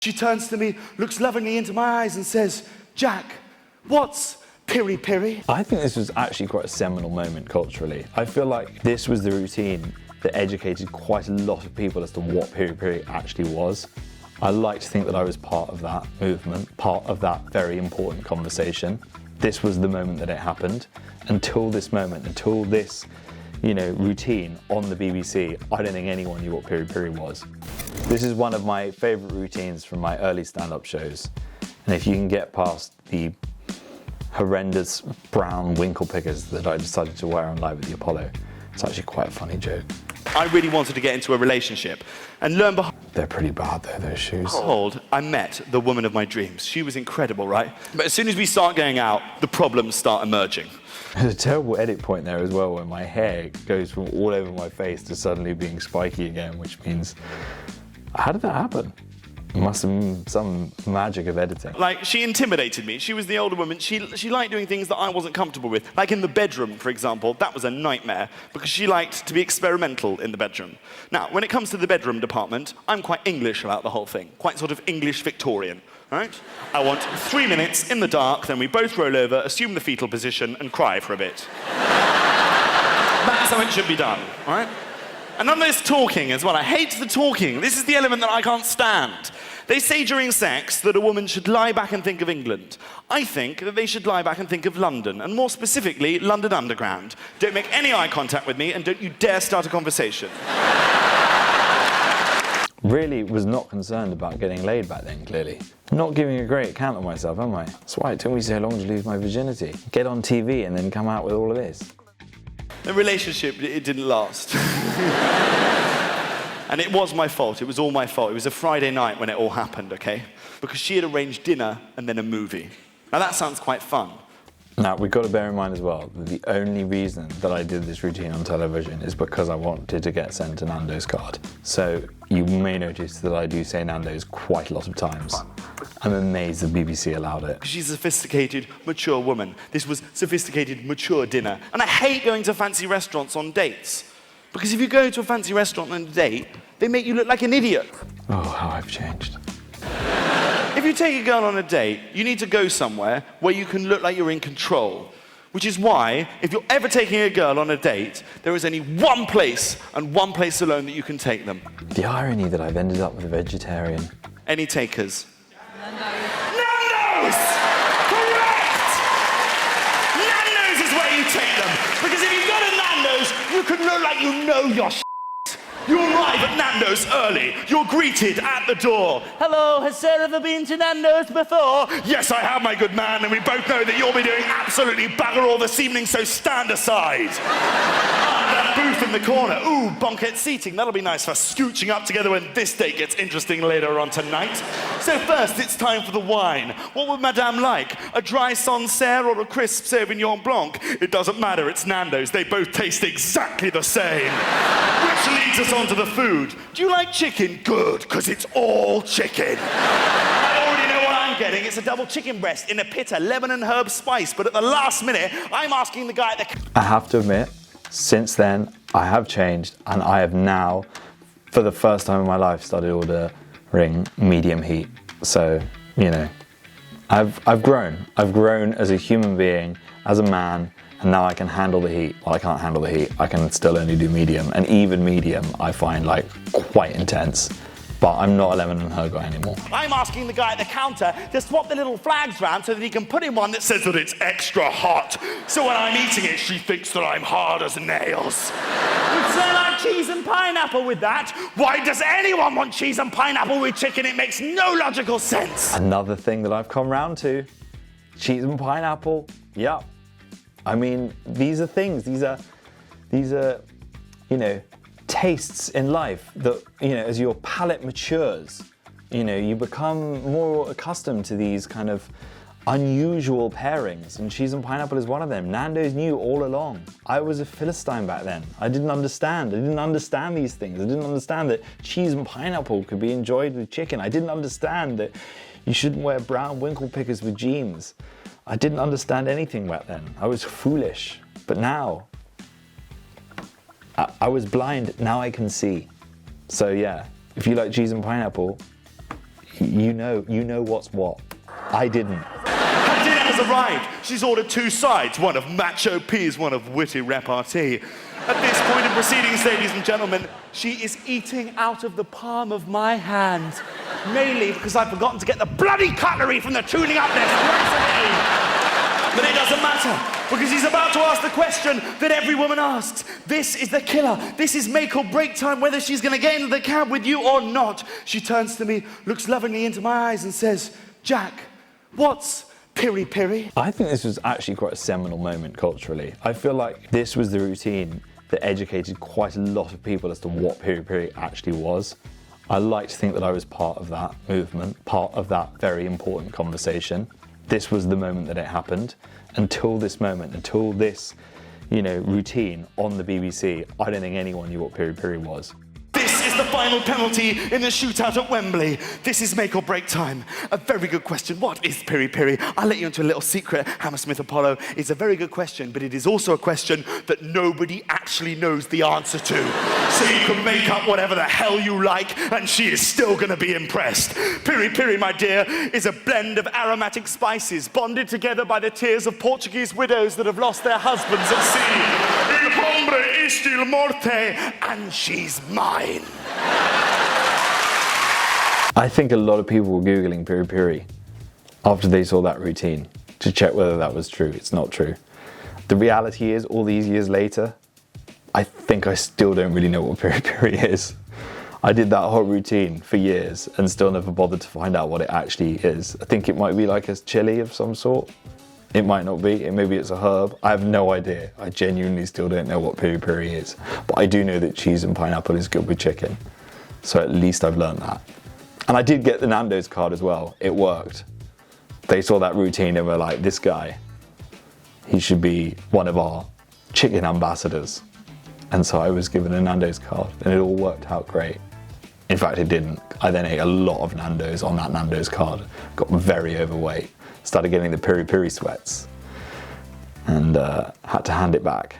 She turns to me, looks lovingly into my eyes and says, Jack, what's Peri-Peri? I think this was actually quite a seminal moment culturally. I feel like this was the routine that educated quite a lot of people as to what Peri-Peri actually was. I like to think that I was part of that movement, part of that very important conversation. This was the moment that it happened. Until this moment, until this, routine on the BBC, I don't think anyone knew what Peri-Peri was. This is one of my favourite routines from my early stand-up shows. And if you can get past the horrendous brown winkle pickers that I decided to wear on Live at the Apollo, it's actually quite a funny joke. I really wanted to get into a relationship, and lo and behold, they're pretty bad though, those shoes. I met the woman of my dreams. She was incredible, right? But as soon as we start going out, the problems start emerging. There's a terrible edit point there as well, where my hair goes from all over my face to suddenly being spiky again, which means, how did that happen? It must have been some magic of editing. Like, she intimidated me. She was the older woman. She liked doing things that I wasn't comfortable with. Like in the bedroom, for example, that was a nightmare because she liked to be experimental in the bedroom. Now, when it comes to the bedroom department, I'm quite English about the whole thing. Quite sort of English Victorian, right? I want 3 minutes in the dark, then we both roll over, assume the fetal position, and cry for a bit. That's how it should be done, all right? And none of this talking as well. I hate the talking. This is the element that I can't stand. They say during sex that a woman should lie back and think of England. I think that they should lie back and think of London, and more specifically, London Underground. Don't make any eye contact with me, and don't you dare start a conversation. Really was not concerned about getting laid back then, clearly. Not giving a great account of myself, am I? That's why it took me so long to lose my virginity. Get on TV and then come out with all of this. The relationship, it didn't last. And it was my fault. It was all my fault. It was a Friday night when it all happened, okay? Because she had arranged dinner and then a movie. Now that sounds quite fun. Now, we've got to bear in mind as well that the only reason that I did this routine on television is because I wanted to get sent a Nando's card. So you may notice that I do say Nando's quite a lot of times. I'm amazed the BBC allowed it. She's a sophisticated, mature woman. This was sophisticated, mature dinner. And I hate going to fancy restaurants on dates. Because if you go to a fancy restaurant on a date, they make you look like an idiot. Oh, how I've changed. If you take a girl on a date, you need to go somewhere where you can look like you're in control. Which is why, if you're ever taking a girl on a date, there is only one place, and one place alone, that you can take them. The irony that I've ended up with a vegetarian. Any takers? Nando's! Correct! Nando's is where you take them. Because if you go to Nando's, you can look like you know your shit. You arrive at Nando's early. You're greeted at the door. Hello, has Sarah ever been to Nando's before? Yes, I have, my good man, and we both know that you'll be doing absolutely bugger all this evening, so stand aside. That booth in the corner. Ooh, banquet seating. That'll be nice for scooching up together when this date gets interesting later on tonight. So first, it's time for the wine. What would Madame like? A dry Sancerre or a crisp Sauvignon Blanc? It doesn't matter, it's Nando's. They both taste exactly the same. Which leads us on to the food. Do you like chicken? Good, because it's all chicken. I already know what I'm getting. It's a double chicken breast in a pitta, lemon and herb spice. But at the last minute, I'm asking the guy at the... I have to admit, since then, I have changed, and I have now, for the first time in my life, started ordering medium heat. So, I've grown. I've grown as a human being, as a man, and now I can handle the heat. Well, I can't handle the heat. I can still only do medium, and even medium I find quite intense. But I'm not a lemon and herb guy anymore. I'm asking the guy at the counter to swap the little flags round so that he can put in one that says that it's extra hot. So when I'm eating it, she thinks that I'm hard as nails. Would say like cheese and pineapple with that? Why does anyone want cheese and pineapple with chicken? It makes no logical sense. Another thing that I've come round to, cheese and pineapple, yeah. I mean, these are things, these are, tastes in life that, as your palate matures, you become more accustomed to these kind of unusual pairings, and cheese and pineapple is one of them. Nando's knew all along. I was a Philistine back then. I didn't understand these things. I didn't understand that cheese and pineapple could be enjoyed with chicken. I didn't understand that you shouldn't wear brown winkle pickers with jeans. I didn't understand anything back then. I was foolish. But now, I was blind, now I can see. So yeah, if you like cheese and pineapple, You know what's what. I didn't. Her dinner has arrived. She's ordered 2 sides, one of macho peas, one of witty repartee. At this point in proceedings, ladies and gentlemen, she is eating out of the palm of my hand. Mainly because I've forgotten to get the bloody cutlery from the tuning up list. But it doesn't matter, because he's about to ask the question that every woman asks. This is the killer. This is make or break time, whether she's going to get into the cab with you or not. She turns to me, looks lovingly into my eyes and says, Jack, what's Peri-Peri? I think this was actually quite a seminal moment culturally. I feel like this was the routine that educated quite a lot of people as to what Peri-Peri actually was. I like to think that I was part of that movement, part of that very important conversation. This was the moment that it happened. Until this moment, until this, routine on the BBC, I don't think anyone knew what Peri-Peri was. This is the final penalty in the shootout at Wembley. This is make or break time. A very good question. What is Peri-Peri? I'll let you into a little secret, Hammersmith Apollo. It's a very good question, but it is also a question that nobody actually knows the answer to. So you can make up whatever the hell you like, and she is still gonna be impressed. Peri-Peri, my dear, is a blend of aromatic spices bonded together by the tears of Portuguese widows that have lost their husbands at sea. Il hombre ist il morte, and she's mine. I think a lot of people were Googling Peri-Peri after they saw that routine to check whether that was true. It's not true. The reality is, all these years later, I think I still don't really know what Peri-Peri is. I did that whole routine for years and still never bothered to find out what it actually is. I think it might be like a chili of some sort. It might not be, maybe it's a herb. I have no idea. I genuinely still don't know what Peri-Peri is. But I do know that cheese and pineapple is good with chicken. So at least I've learned that. And I did get the Nando's card as well. It worked. They saw that routine and were like, this guy, he should be one of our chicken ambassadors. And so I was given a Nando's card and it all worked out great. In fact, it didn't. I then ate a lot of Nando's on that Nando's card, got very overweight, started getting the Peri-Peri sweats, and had to hand it back.